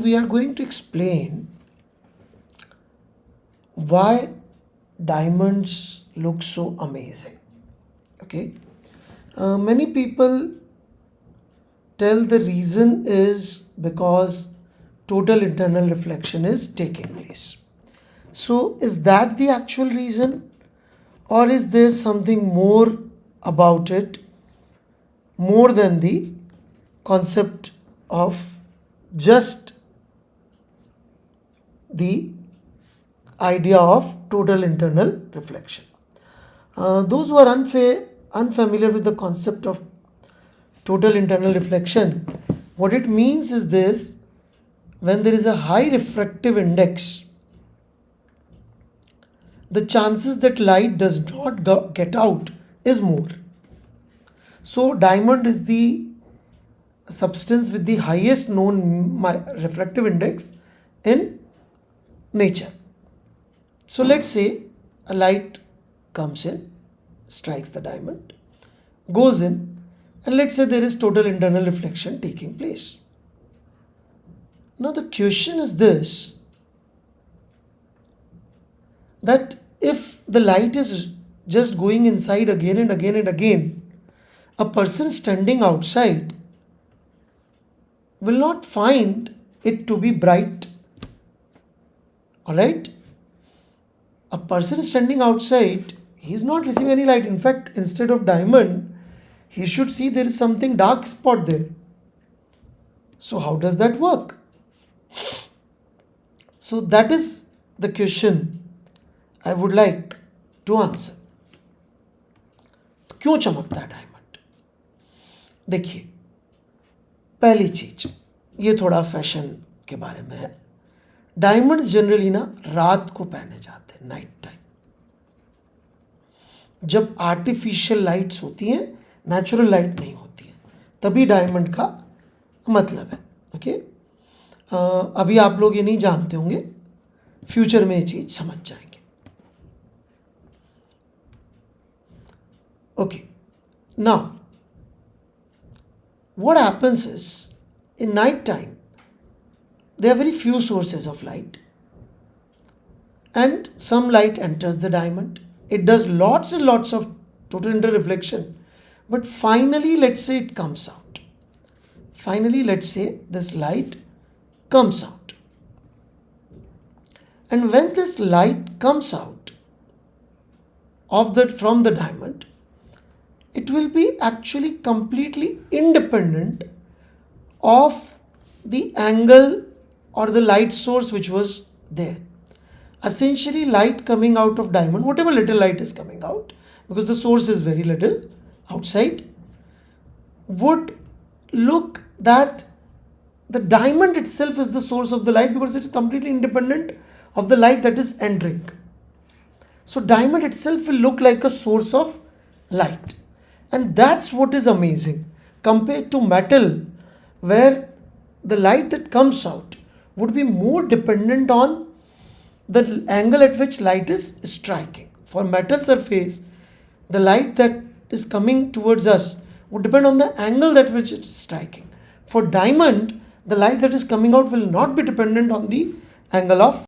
we are going to explain why diamonds look so amazing. Okay, many people tell the reason is because total internal reflection is taking place. So, is that the actual reason, or is there something more about it, more than the concept of just the idea of total internal reflection? Those who are unfamiliar with the concept of total internal reflection, what it means is this: when there is a high refractive index, the chances that light does not get out is more. So, diamond is the substance with the highest known refractive index in nature. So, let's say a light comes in, strikes the diamond, goes in, and let's say there is total internal reflection taking place. Now, the question is this, that if the light is just going inside again and again and again, a person standing outside will not find it to be bright. Alright? A person standing outside, he is not receiving any light. In fact, instead of diamond, he should see there is something dark spot there. So, how does that work? So, that is the question I would like to answer. क्यों चमकता है diamond? देखिए, पहली चीज, ये थोड़ा fashion के बारे में है. डायमंड्स जनरली ना रात को पहने जाते हैं, नाइट टाइम, जब आर्टिफिशियल लाइट्स होती हैं, नेचुरल लाइट नहीं होती है, तभी डायमंड का मतलब है. ओके, अभी आप लोग ये नहीं जानते होंगे, फ्यूचर में ये चीज समझ जाएंगे. Okay, now what happens is, in night time there are very few sources of light, and some light enters the diamond. It does lots and lots of total interreflection, but finally let's say it comes out. Finally, let's say this light comes out, and when this light comes out from the diamond, it will be actually completely independent of the angle or the light source which was there. Essentially, light coming out of diamond, whatever little light is coming out, because the source is very little outside, would look that the diamond itself is the source of the light, because it's completely independent of the light that is entering. So, diamond itself will look like a source of light. And that's what is amazing compared to metal, where the light that comes out would be more dependent on the angle at which light is striking. For metal surface, the light that is coming towards us would depend on the angle at which it is striking. For diamond, the light that is coming out will not be dependent on the angle of